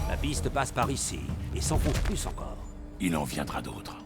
La piste passe par ici, et s'enfonce plus encore. Il en viendra d'autres.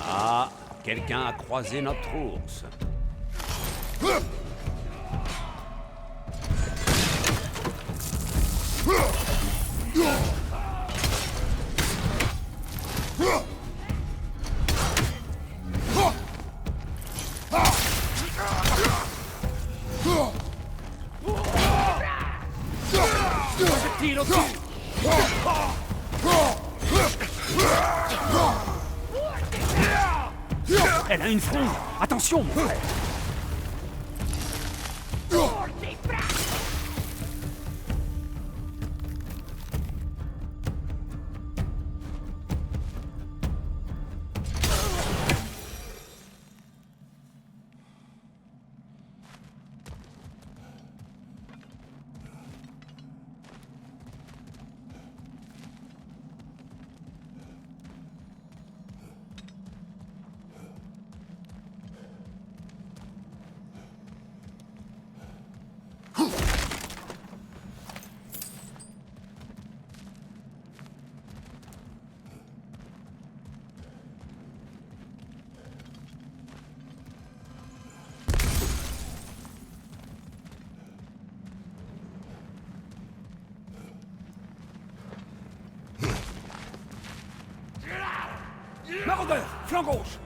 Ah, quelqu'un a croisé notre ours. Projectile au-dessus. Elle a une fronde. Attention, mon frère. Maraudeur, flanc gauche.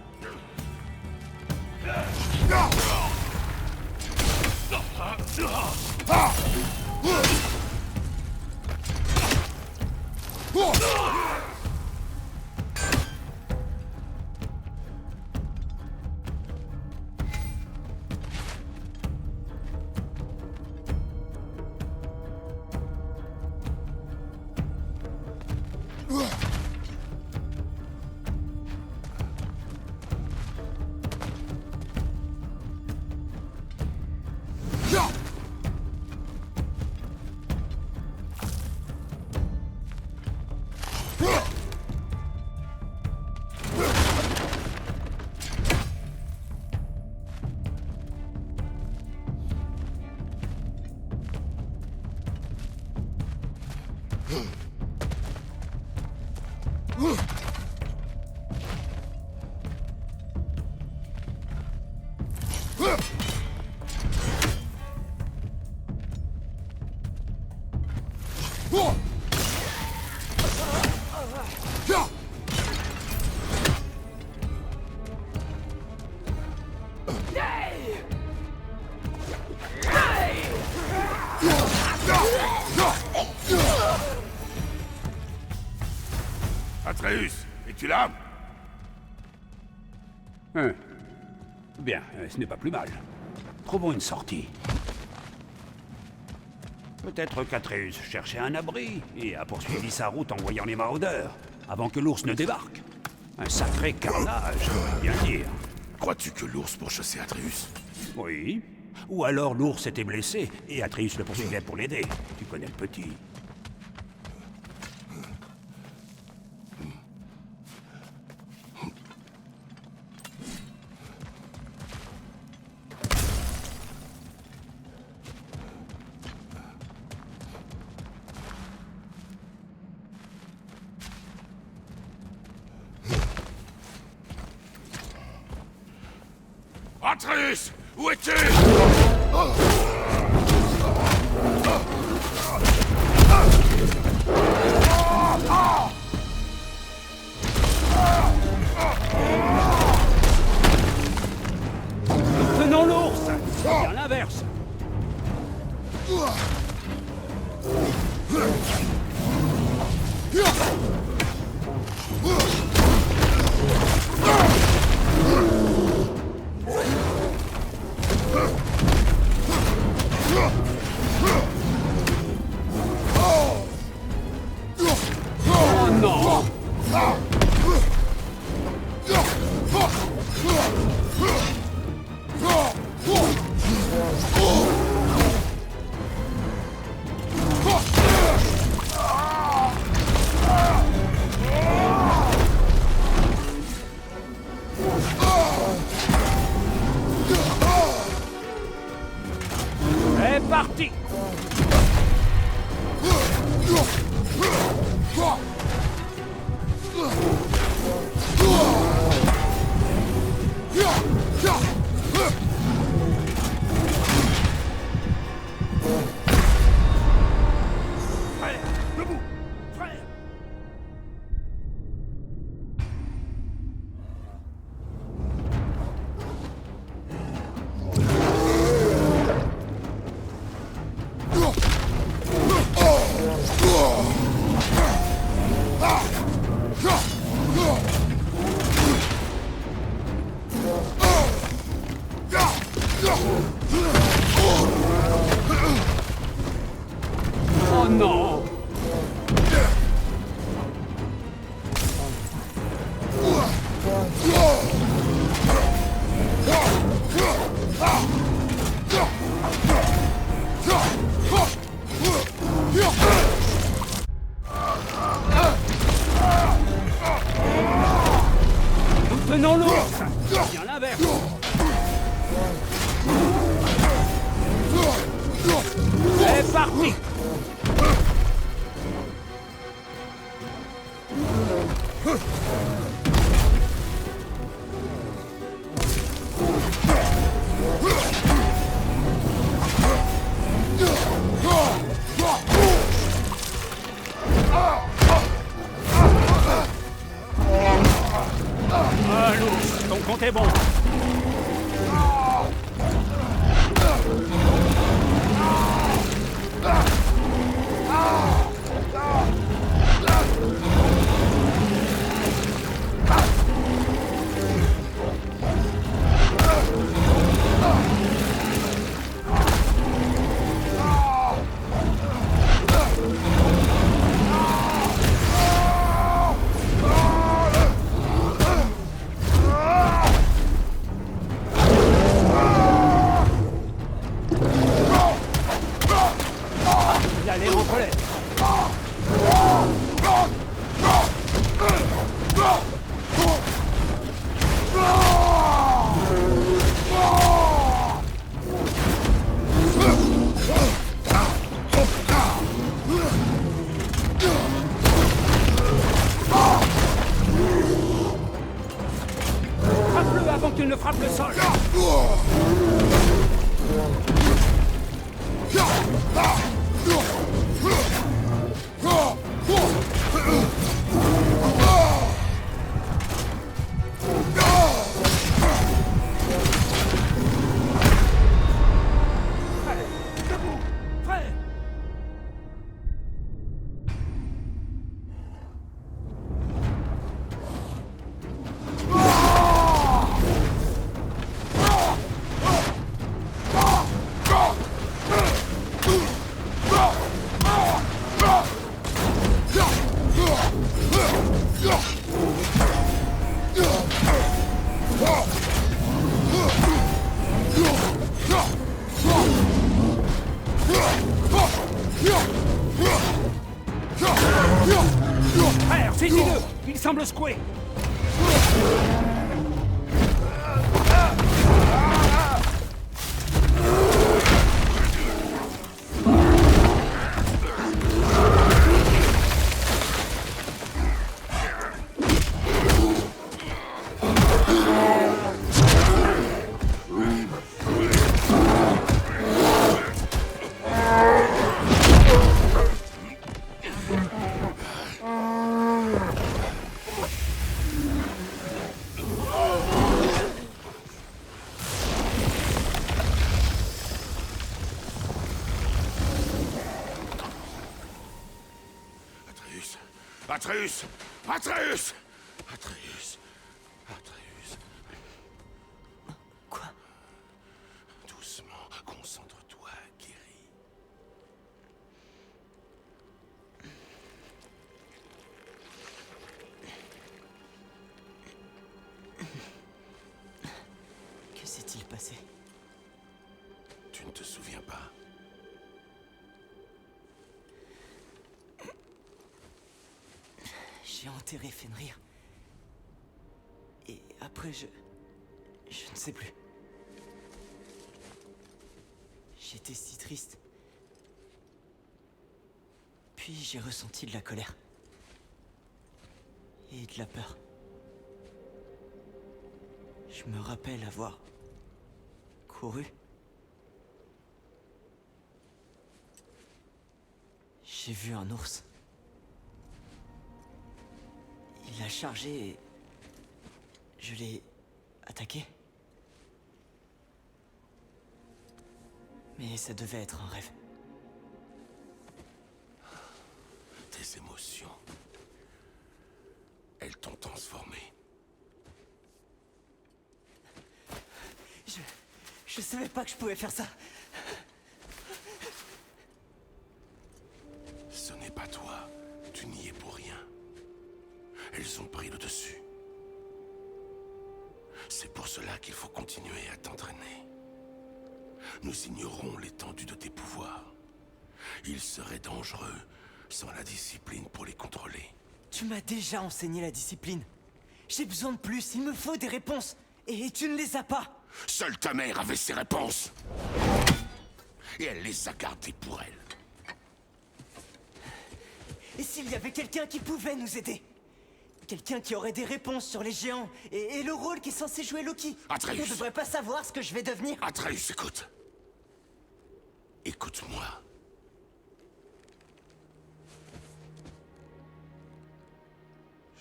Atreus, es-tu là? Bien, ce n'est pas plus mal. Trouvons une sortie. Peut-être qu'Atreus cherchait un abri et a poursuivi sa route en voyant les maraudeurs, avant que l'ours ne débarque. Un sacré carnage, je bien dire. Crois-tu que l'ours pourchassait Atreus? Oui. Ou alors l'ours était blessé et Atreus le poursuivait pour l'aider. Tu connais le petit. Atreus! Où es-tu? Tenons l'ours! C'est bien l'inverse! Oh non! C'est parti! Frère, debout! Frère! Oh non! Tenons l'ours! C'est bien l'inverse! C'est parti! Ah, l'ours, ton compte est bon! Il allait en colère! Frappe-le avant qu'il ne frappe le sol! Frère, debout! Frère! Frère, saisis-le! Il semble secoué! Atreus! Atreus! Atreus! Atreus! Quoi? Doucement, concentre-toi, Kiri. Que s'est-il passé? Tu ne te souviens pas? J'ai enterré Fenrir. Et après, je ne sais plus. J'étais si triste. Puis j'ai ressenti de la colère. Et de la peur. Je me rappelle avoir couru. J'ai vu un ours. Il a chargé et je l'ai attaqué. Mais ça devait être un rêve. Tes émotions. Elles t'ont transformé. Je savais pas que je pouvais faire ça. Ce n'est pas toi. Tu n'y es pour rien. Elles ont pris le dessus. C'est pour cela qu'il faut continuer à t'entraîner. Nous ignorons l'étendue de tes pouvoirs. Il serait dangereux sans la discipline pour les contrôler. Tu m'as déjà enseigné la discipline. J'ai besoin de plus, il me faut des réponses. Et tu ne les as pas. Seule ta mère avait ses réponses. Et elle les a gardées pour elle. Et s'il y avait quelqu'un qui pouvait nous aider? Quelqu'un qui aurait des réponses sur les géants et le rôle qu'est censé jouer Loki. Atreus. On devrait pas savoir ce que je vais devenir. Atreus, écoute. Écoute-moi.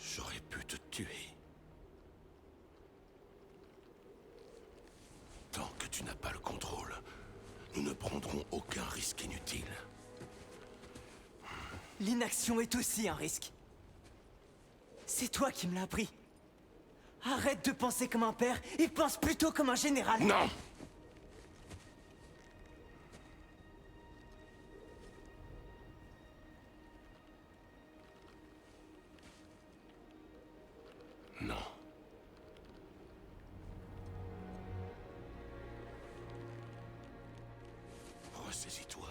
J'aurais pu te tuer. Tant que tu n'as pas le contrôle, nous ne prendrons aucun risque inutile. L'inaction est aussi un risque. C'est toi qui me l'as appris. Arrête de penser comme un père et pense plutôt comme un général. Non! Non. Ressaisis-toi.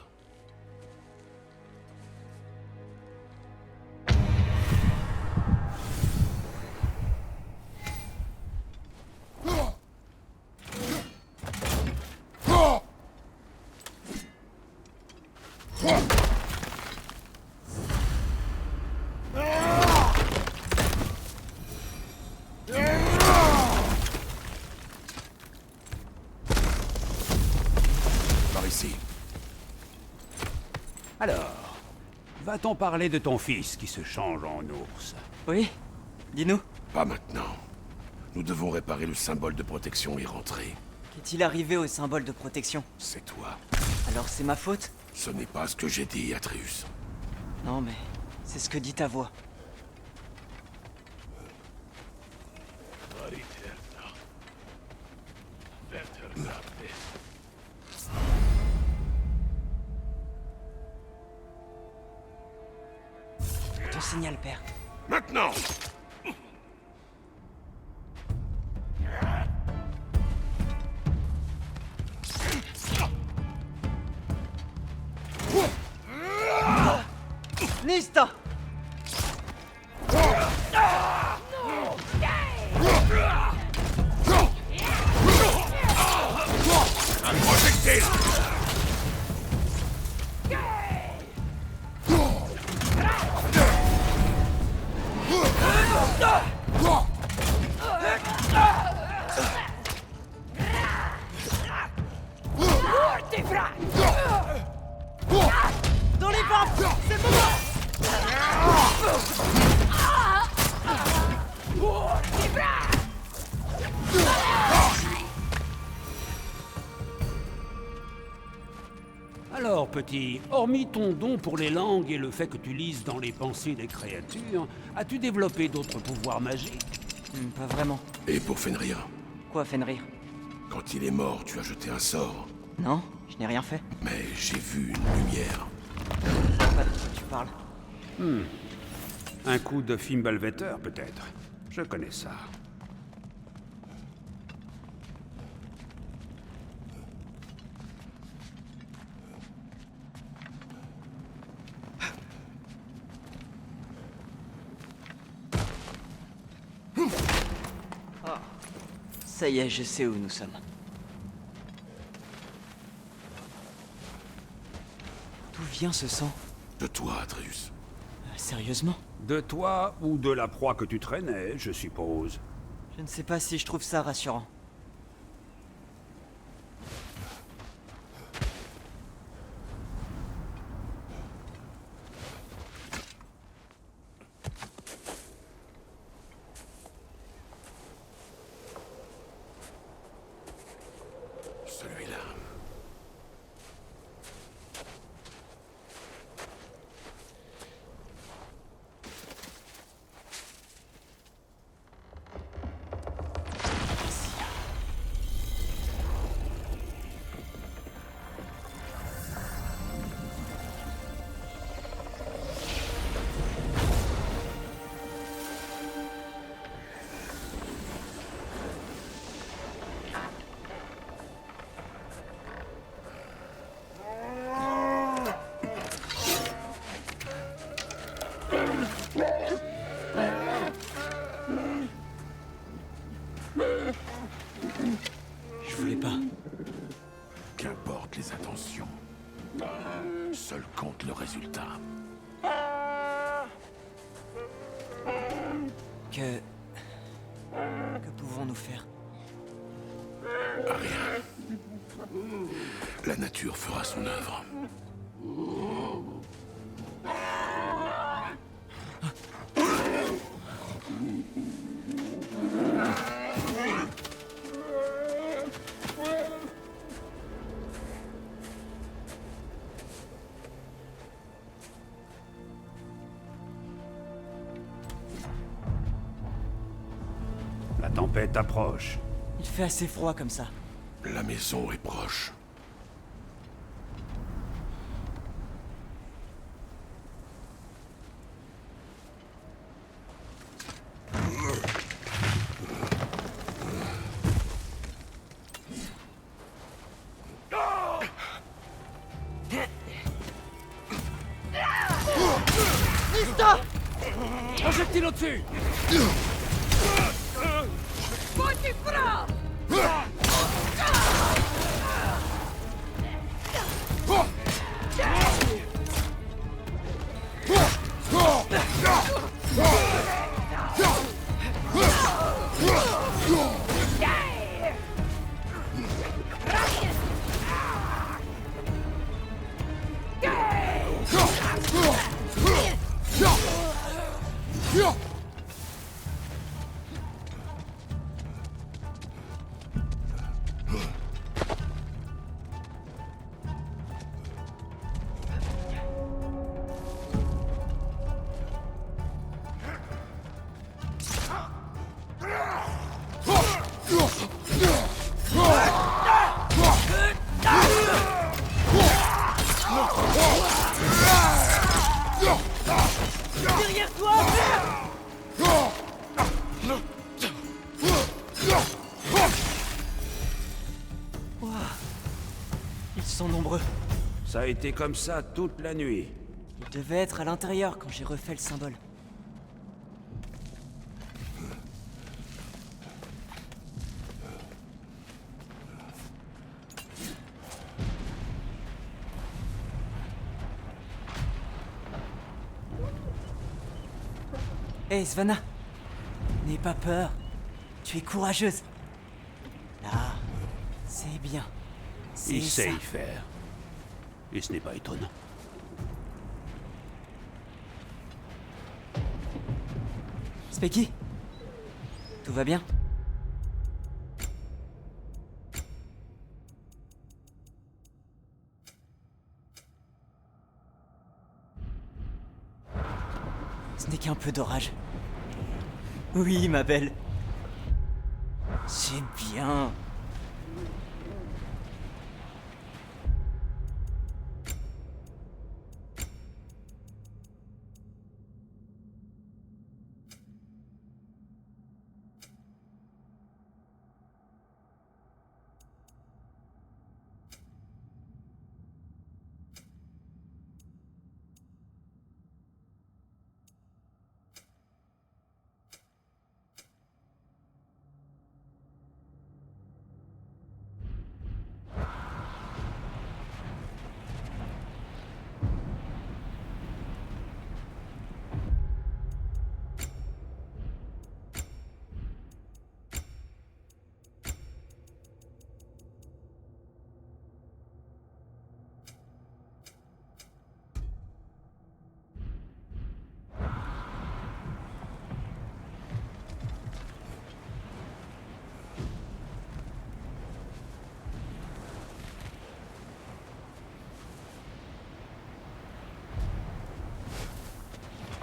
Par ici. Alors, va-t-on parler de ton fils qui se change en ours? Oui? Dis-nous. Pas maintenant. Nous devons réparer le symbole de protection et rentrer. Qu'est-il arrivé au symbole de protection? C'est toi. Alors c'est ma faute? Ce n'est pas ce que j'ai dit, Atreus. Non mais c'est ce que dit ta voix. Ton signal, père. Maintenant! Nista! Un projectile! Dans les vapes! C'est le moment! petit, hormis ton don pour les langues et le fait que tu lises dans les pensées des créatures, as-tu développé d'autres pouvoirs magiques? Pas vraiment. Et pour Fenrir, Quoi, Fenrir? quand il est mort, tu as jeté un sort. Non, je n'ai rien fait. Mais j'ai vu une lumière. Je sais pas de quoi tu parles. Un coup de Fimbulvetter, peut-être. Je connais ça. Ça y est, je sais où nous sommes. D'où vient ce sang? De toi, Atreus. Sérieusement? De toi ou de la proie que tu traînais, je suppose. Je ne sais pas si je trouve ça rassurant. Celui-là. Je voulais pas. Qu'importe les intentions. Seul compte le résultat. Que pouvons-nous faire? Rien. La nature fera son œuvre. La tempête approche. Il fait assez froid comme ça. La maison est proche. Projectile au-dessus! Derrière toi! Ouah. Ils sont nombreux. Ça a été comme ça toute la nuit. Ils devaient être à l'intérieur quand j'ai refait le symbole. Hé, Svanna! N'aie pas peur. Tu es courageuse. Là, c'est bien. C'est Il ça. sait y faire. Et ce n'est pas étonnant. Specky? Tout va bien? Ce n'est qu'un peu d'orage. Oui, ma belle. C'est bien.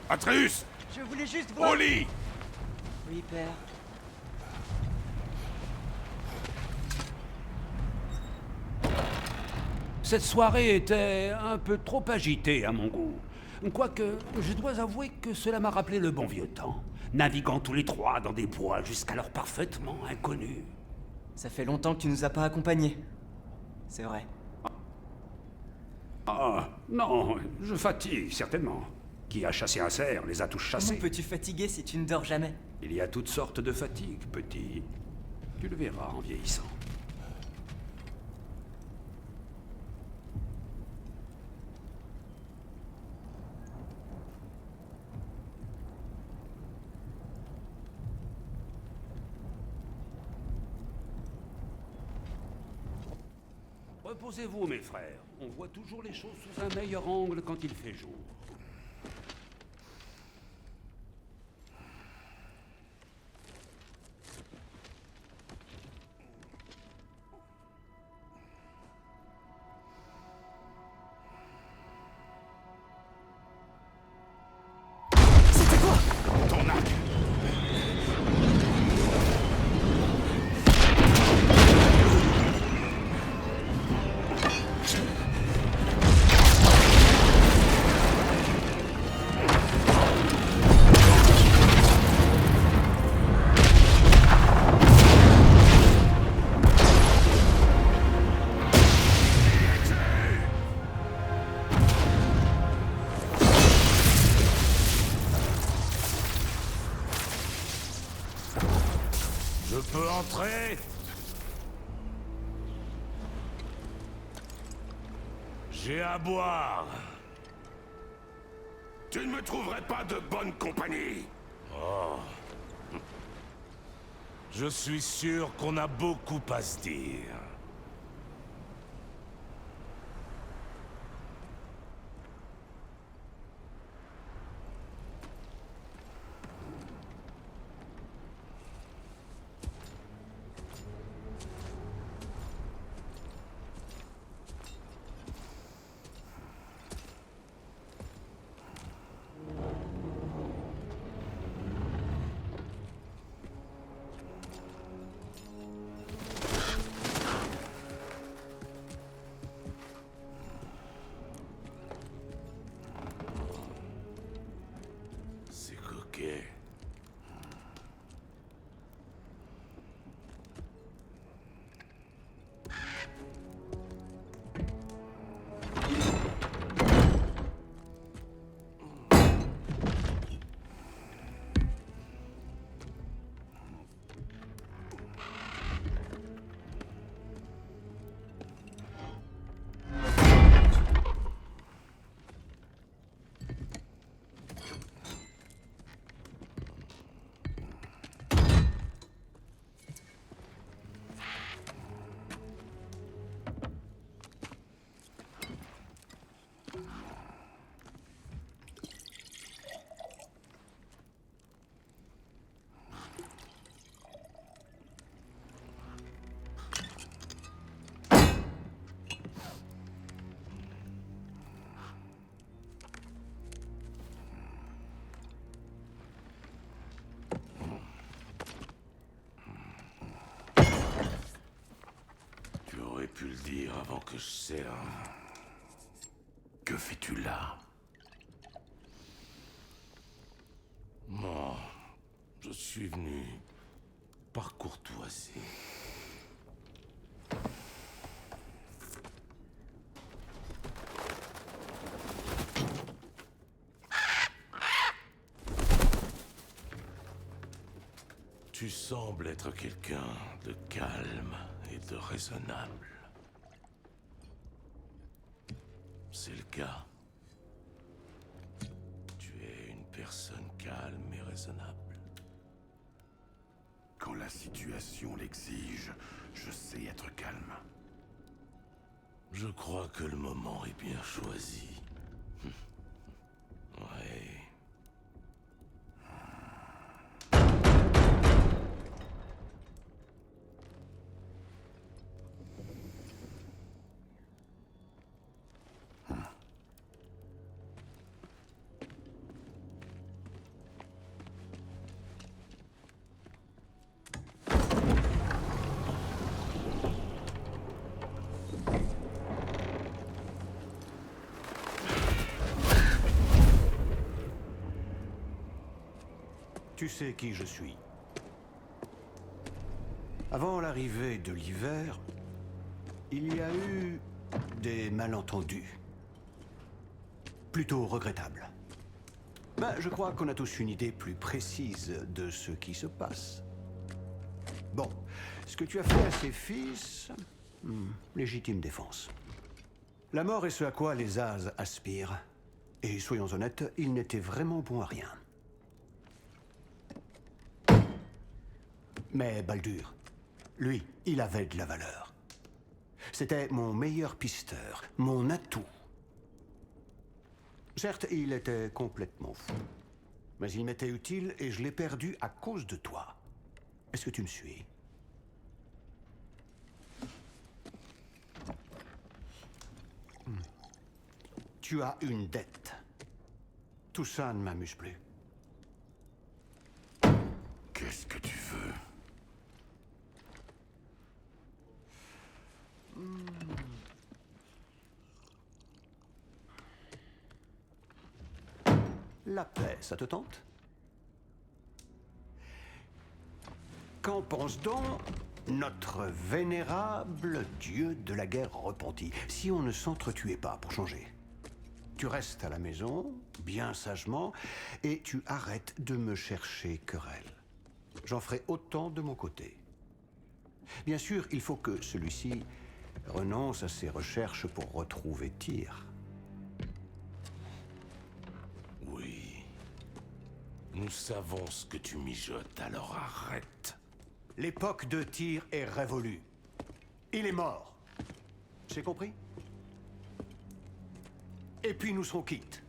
Atreus! Je voulais juste voir... Au lit! Oui, père. Cette soirée était un peu trop agitée à mon goût. Quoique, je dois avouer que cela m'a rappelé le bon vieux temps, naviguant tous les trois dans des bois jusqu'alors parfaitement inconnus. Ça fait longtemps que tu nous as pas accompagnés. C'est vrai. Ah, non, je fatigue, certainement. Qui a chassé un cerf les a tous Comment chassés. peux-tu fatiguer si tu ne dors jamais? Il y a toutes sortes de fatigues, petit. Tu le verras en vieillissant. Reposez-vous, mes frères. On voit toujours les choses sous un meilleur angle quand il fait jour. C'était quoi? Ton arc! Je peux entrer? J'ai à boire. Tu ne me trouverais pas de bonne compagnie. Oh. Je suis sûr qu'on a beaucoup à se dire. pu le dire avant que je serve. Que fais-tu là? Non, je suis venu par courtoisie. Tu sembles être quelqu'un de calme et de raisonnable. C'est le cas. Tu es une personne calme et raisonnable. Quand la situation l'exige, je sais être calme. Je crois que le moment est bien choisi. Ouais. Tu sais qui je suis. Avant l'arrivée de l'hiver, il y a eu des malentendus. Plutôt regrettables. Ben, je crois qu'on a tous une idée plus précise de ce qui se passe. Bon, ce que tu as fait à ses fils... légitime défense. La mort est ce à quoi les As aspirent. Et soyons honnêtes, ils n'étaient vraiment bons à rien. Mais Baldur, lui, il avait de la valeur. C'était mon meilleur pisteur, mon atout. Certes, il était complètement fou. Mais il m'était utile et je l'ai perdu à cause de toi. Est-ce que tu me suis? Tu as une dette. Tout ça ne m'amuse plus. Qu'est-ce que tu veux? La paix, ça te tente? Qu'en pense donc notre vénérable dieu de la guerre repenti, si on ne s'entretuait pas pour changer? Tu restes à la maison, bien sagement, et tu arrêtes de me chercher querelle. J'en ferai autant de mon côté. Bien sûr, il faut que celui-ci renonce à ses recherches pour retrouver Tyr. Oui. Nous savons ce que tu mijotes, alors arrête. L'époque de Tyr est révolue. Il est mort. C'est compris? Et puis nous serons quittes.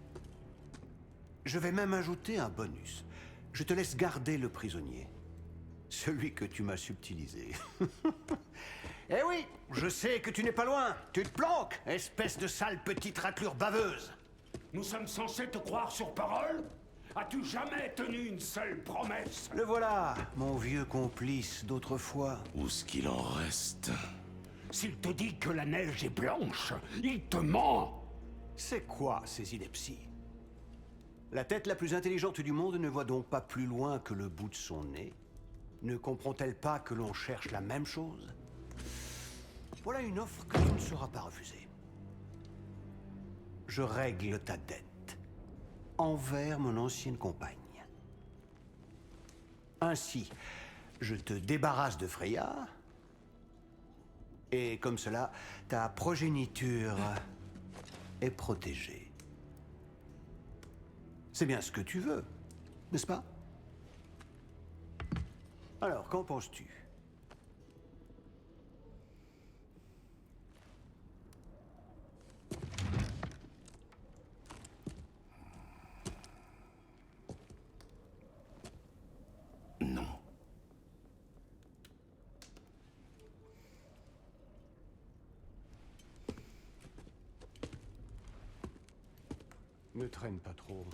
Je vais même ajouter un bonus. Je te laisse garder le prisonnier. Celui que tu m'as subtilisé. Eh oui, je sais que tu n'es pas loin. Tu te planques, espèce de sale petite raclure baveuse. Nous sommes censés te croire sur parole? As-tu jamais tenu une seule promesse? Le voilà, mon vieux complice d'autrefois. Où ce qu'il en reste? S'il te dit que la neige est blanche, il te ment! C'est quoi ces inepties? La tête la plus intelligente du monde ne voit donc pas plus loin que le bout de son nez? Ne comprend-elle pas que l'on cherche la même chose? Voilà une offre que tu ne sauras pas refuser. Je règle ta dette envers mon ancienne compagne. Ainsi, je te débarrasse de Freya, et comme cela, ta progéniture est protégée. C'est bien ce que tu veux, n'est-ce pas? Alors, qu'en penses-tu? Non. Ne traîne pas trop.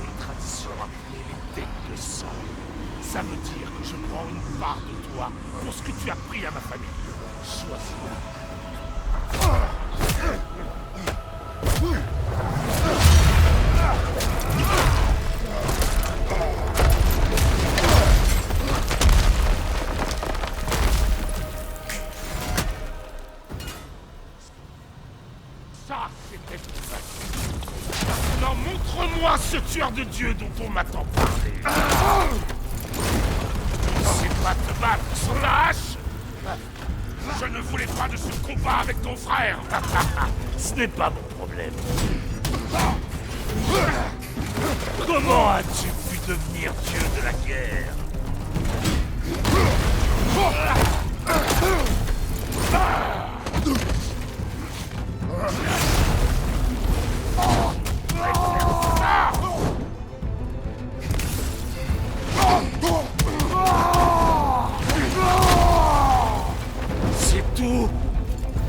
les traditions appelées les dettes de sang. Ça veut dire que je prends une part de toi pour ce que tu as pris à ma famille. Choisis-la. Ça, c'était plus facile. Maintenant, montre-moi ce tueur de Dieu dont on m'attend parler. Tu sais pas te battre sur la hache? Je ne voulais pas de ce combat avec ton frère. Ce n'est pas mon problème. Comment as-tu pu devenir Dieu de la guerre? C'est tout.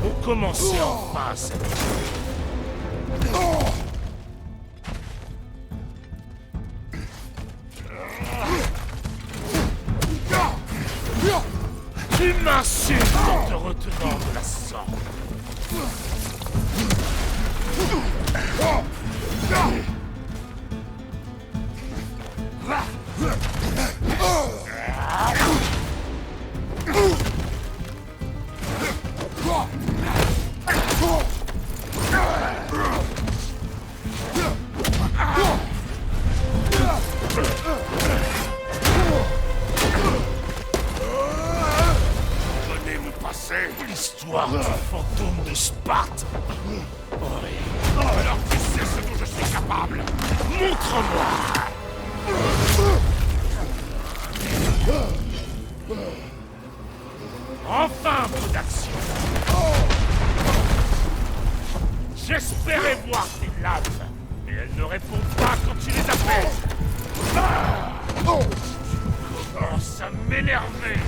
On commençait enfin cette Tu m'insultes en te retenant de la sorte. Connais mon passé, l'histoire du fantôme de Sparte. Oui. Alors tu sais ce dont je suis capable. Montre-moi. Enfin un peu d'action. J'espérais voir tes lames, mais elles ne répondent pas quand tu les appelles. Tu commences à m'énerver.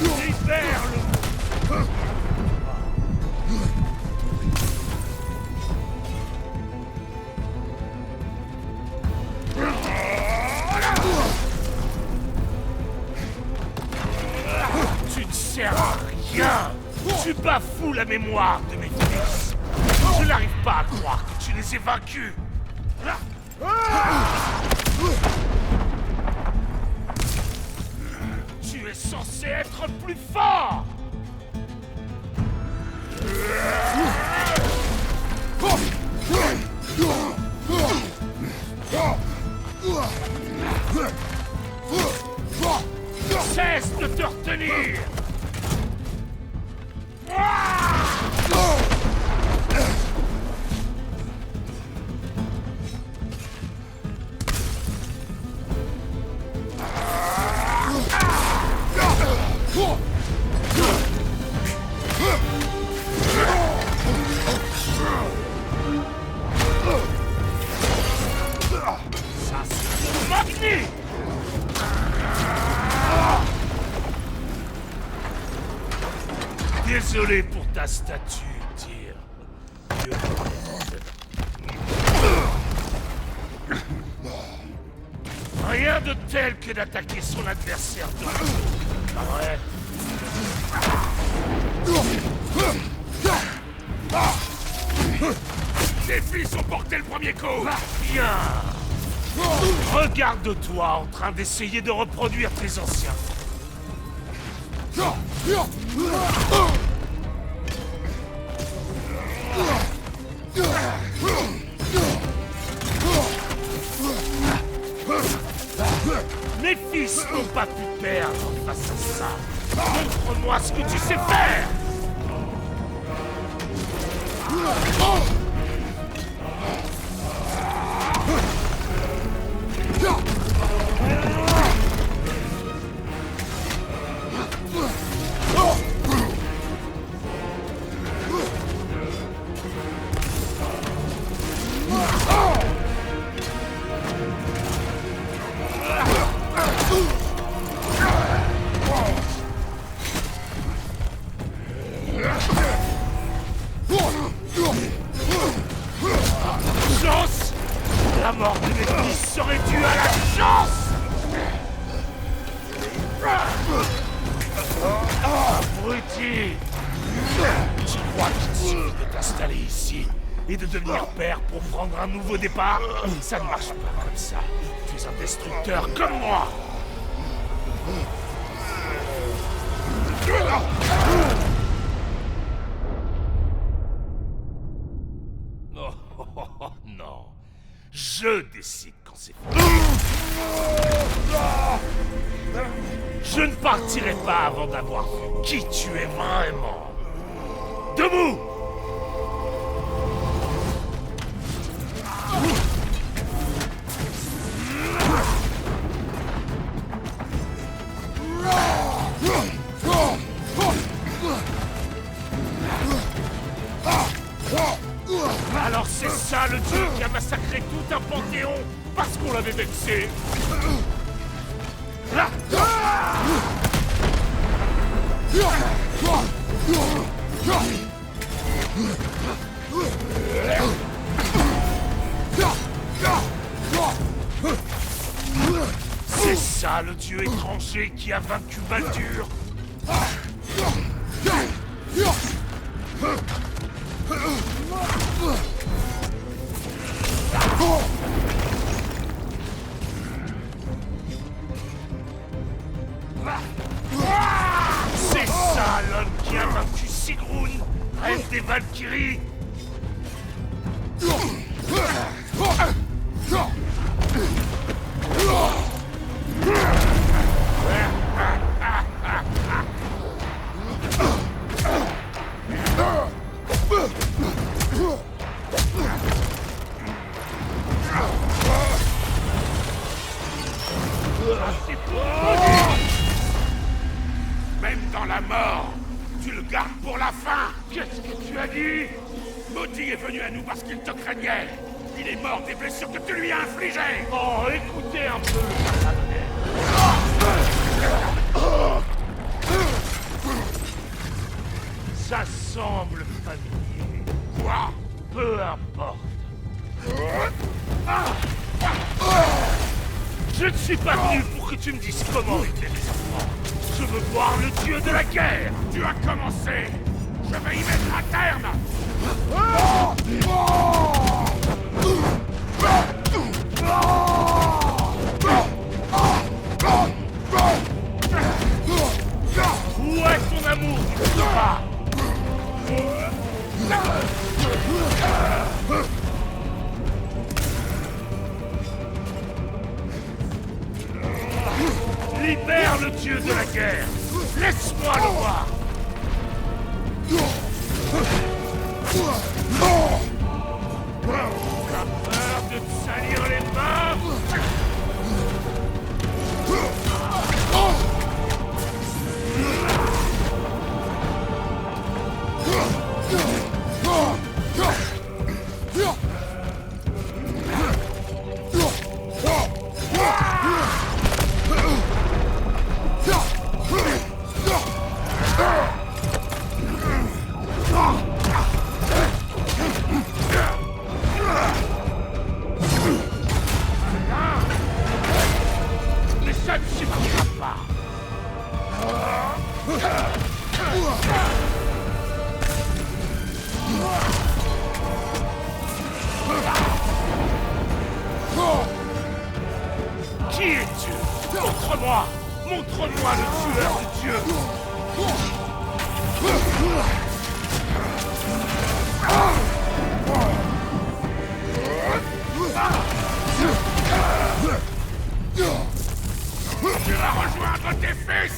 Libère-le. Tu ne sers à rien. Tu bafoues la mémoire de mes fils. Je n'arrive pas à croire que tu les aies vaincus. Tu es censé être plus fort. Cesse de te retenir. Ça, c'est magnifique. Désolé pour ta statue, Tyr. Dieu t'aide. Rien de tel que d'attaquer son adversaire de dos. Pas vrai? Les fils ont porté le premier coup. Bien. Regarde-toi en train d'essayer de reproduire tes anciens. Mes fils n'ont pas pu perdre face à ça. Montre-moi ce que tu sais faire. petit! Tu crois qu'il suffit de t'installer ici et de devenir père pour prendre un nouveau départ? Ça ne marche pas comme ça. Tu es un destructeur comme moi! Oh, non. Je décide quand c'est fini. Je ne partirai pas avant d'avoir vu qui tu es vraiment. Debout! Alors c'est ça le dieu qui a massacré tout un panthéon parce qu'on l'avait vexé. C'est ça le dieu étranger qui a vaincu Baldur. C'est ça l'homme qui a vaincu Sigrun, reine des Valkyries. Même dans la mort, tu le gardes pour la fin. Qu'est-ce que tu as dit? Maudit est venu à nous parce qu'il te craignait. Il est mort des blessures que tu lui as infligées. Oh, écoutez un peu le Ça semble familier. Quoi? Peu importe. Je ne suis pas venu pour que tu me dises comment étaient mes enfants. Je veux voir le dieu de la guerre. Tu as commencé. Je vais y mettre un terme. Où est ton amour du combat? Libère le dieu de la guerre. Laisse-moi le voir. T'as peur de te salir les mains? Mais ça ne suffira pas. Qui es-tu? Montre-moi! Montre-moi le tueur de Dieu! Tu vas rejoindre tes fils!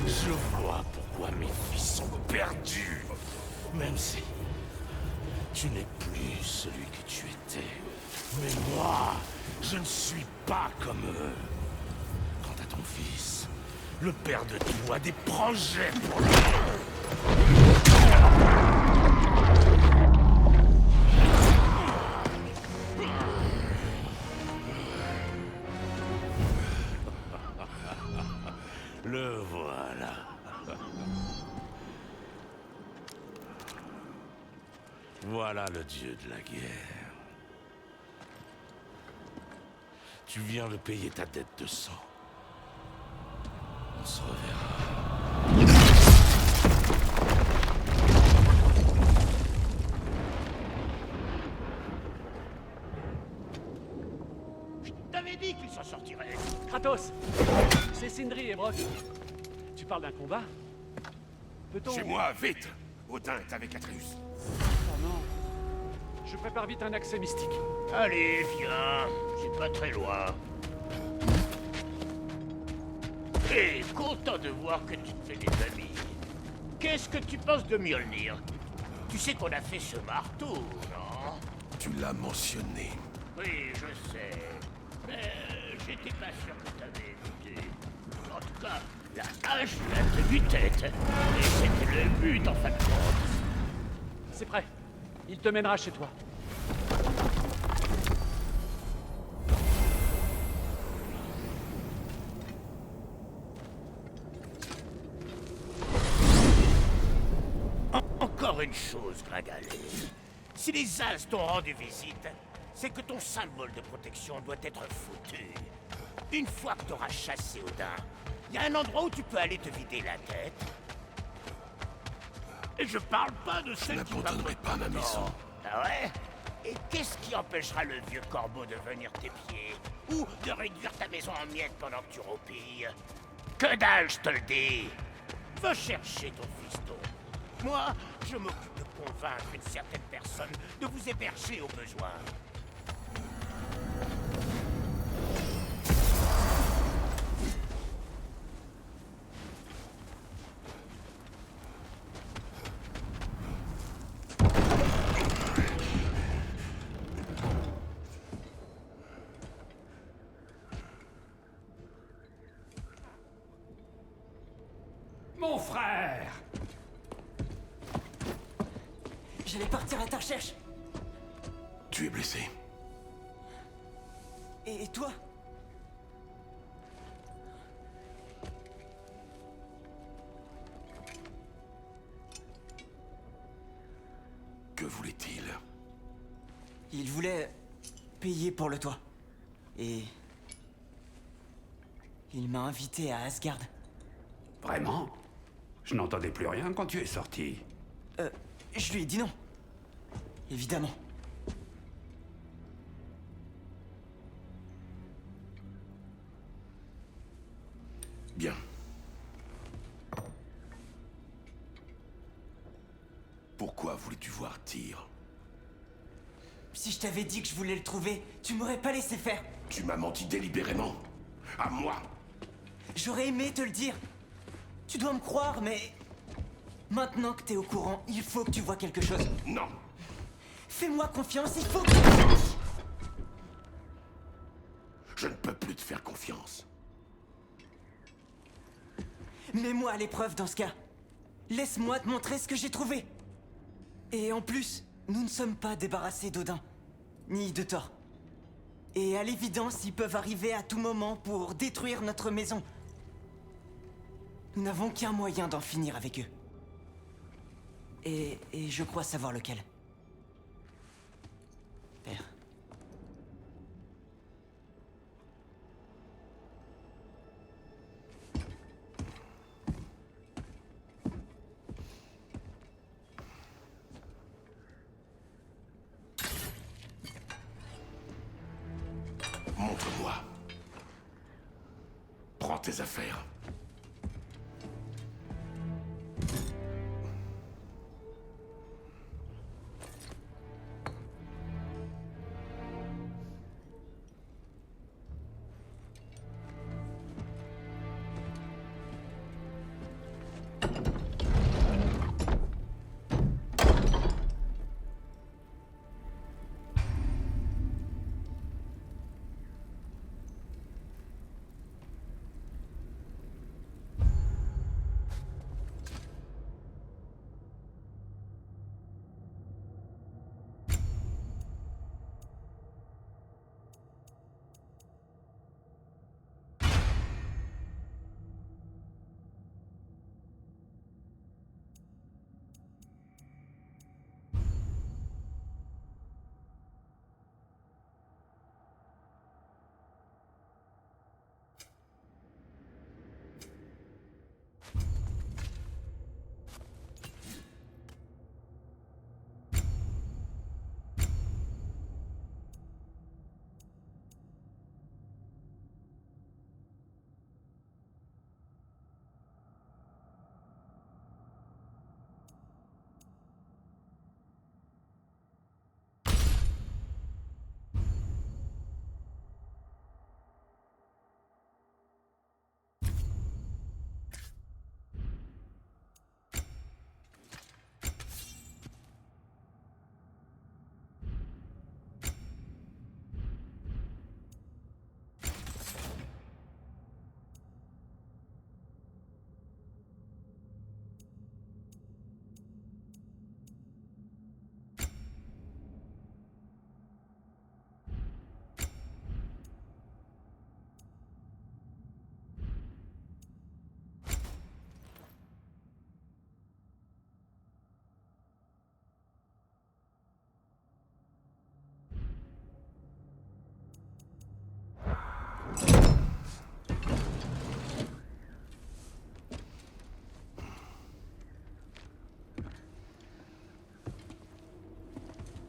Je vois pourquoi mes fils sont perdus. Même si tu n'es plus celui que tu étais. Mais moi, je ne suis pas comme eux. Quant à ton fils, le père de tout a des projets pour lui. Voilà le dieu de la guerre. Tu viens de payer ta dette de sang. On se reverra. Je t'avais dit qu'il s'en sortirait. Kratos, c'est Sindri et Brok. Tu parles d'un combat? Peut-on... Chez moi, vite! Odin est avec Atreus. Oh non. Je prépare vite un accès mystique. Allez, viens. C'est pas très loin. Hé, content de voir que tu te fais des amis. Qu'est-ce que tu penses de Mjolnir? Tu sais qu'on a fait ce marteau, non? Tu l'as mentionné. Oui, je sais. Mais j'étais pas sûr que t'avais écouté. En tout cas, la hache l'a tenu tête. Et c'était le but en fin de compte. C'est prêt. Il te mènera chez toi. Encore une chose, Gringalet. Si les As t'ont rendu visite, c'est que ton symbole de protection doit être foutu. Une fois que t'auras chassé Odin, il y a un endroit où tu peux aller te vider la tête. Et je parle pas de celle qui n'abandonnerai pas ma maison. Ah ouais? Et qu'est-ce qui empêchera le vieux corbeau de venir tes pieds? Ou de réduire ta maison en miettes pendant que tu roupilles? Que dalle, je te le dis! Va chercher ton fiston. Moi, je m'occupe de convaincre une certaine personne de vous héberger au besoin. Mon frère! J'allais partir à ta recherche. Tu es blessé. Et toi? Que voulait-il? Il voulait payer pour le toit. Et... il m'a invité à Asgard. Vraiment? Je n'entendais plus rien quand tu es sorti. Je lui ai dit non. Évidemment. Bien. Pourquoi voulais-tu voir Tyr? Si je t'avais dit que je voulais le trouver, tu m'aurais pas laissé faire. Tu m'as menti délibérément. À moi. J'aurais aimé te le dire. Tu dois me croire, mais... maintenant que t'es au courant, il faut que tu vois quelque chose. Non. Fais-moi confiance, il faut que... Je ne peux plus te faire confiance. Mets-moi à l'épreuve dans ce cas. Laisse-moi te montrer ce que j'ai trouvé. Et en plus, nous ne sommes pas débarrassés d'Odin, ni de Thor. Et à l'évidence, ils peuvent arriver à tout moment pour détruire notre maison. Nous n'avons qu'un moyen d'en finir avec eux. Et je crois savoir lequel. Père. Montre-moi. Prends tes affaires.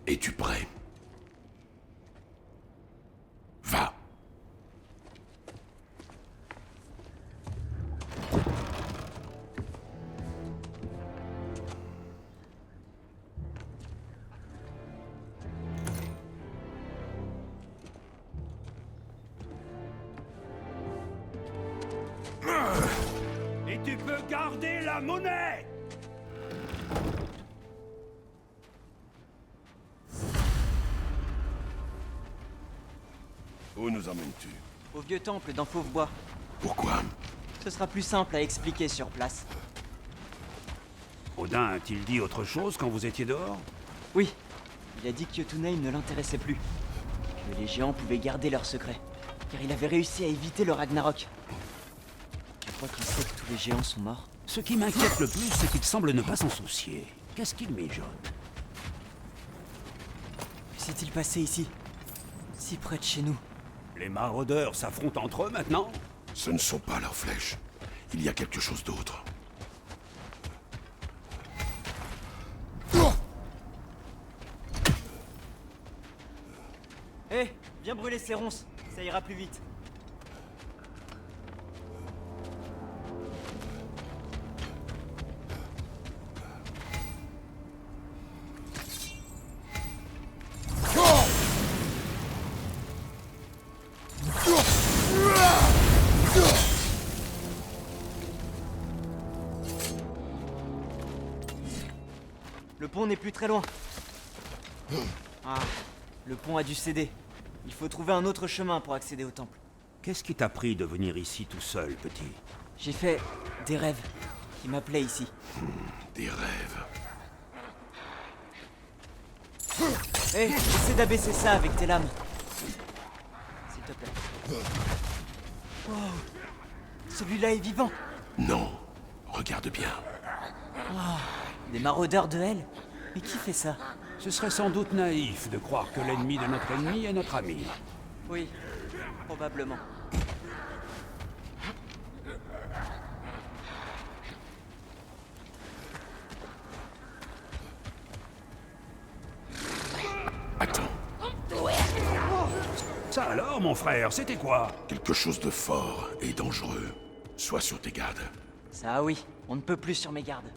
Es-tu prêt? Va. Et tu peux garder la monnaie! Où nous emmènes-tu? Au vieux temple dans Fauve-Bois. Pourquoi? Ce sera plus simple à expliquer sur place. Odin a-t-il dit autre chose quand vous étiez dehors? Oui, il a dit que Jotunheim ne l'intéressait plus. Que les géants pouvaient garder leur secret. Car il avait réussi à éviter le Ragnarok. Je crois qu'il sait que tous les géants sont morts. Ce qui m'inquiète le plus, c'est qu'il semble ne pas s'en soucier. Qu'est-ce qu'il mijote? Que s'est-il passé ici? Si près de chez nous. Les maraudeurs s'affrontent entre eux maintenant? Ce ne sont pas leurs flèches. Il y a quelque chose d'autre. Hé, viens brûler ces ronces, ça ira plus vite. Le pont n'est plus très loin. Ah, le pont a dû céder. Il faut trouver un autre chemin pour accéder au temple. Qu'est-ce qui t'a pris de venir ici tout seul, petit? J'ai fait des rêves qui m'appelaient ici. Des rêves. Hé, essaie d'abaisser ça avec tes lames. S'il te plaît. Wow. Celui-là est vivant. Non. Regarde bien. Des maraudeurs de Hel. Mais qui fait ça? Ce serait sans doute naïf de croire que l'ennemi de notre ennemi est notre ami. Oui, probablement. Attends. Ça alors, mon frère, c'était quoi? Quelque chose de fort et dangereux. Sois sur tes gardes. Ça oui, on ne peut plus sur mes gardes.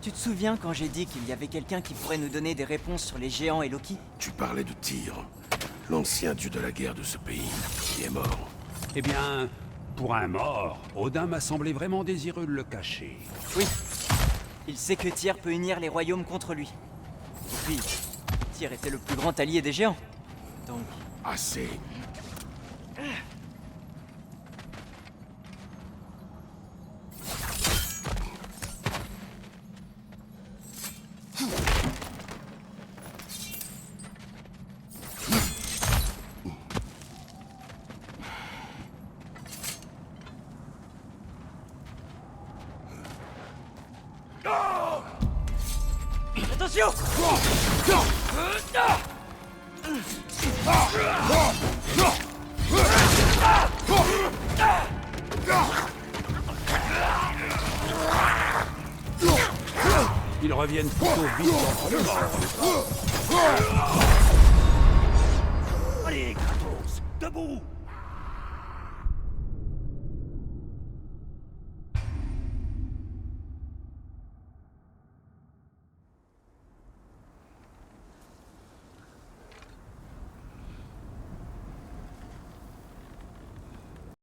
Tu te souviens quand j'ai dit qu'il y avait quelqu'un qui pourrait nous donner des réponses sur les géants et Loki? Tu parlais de Tyr, l'ancien dieu de la guerre de ce pays, qui est mort. Eh bien, pour un mort, Odin m'a semblé vraiment désireux de le cacher. Oui. Il sait que Tyr peut unir les royaumes contre lui. Et puis, Tyr était le plus grand allié des géants. Donc... Assez. Attention! Ils reviennent plutôt vite dans le mort. Allez, Kratos, debout!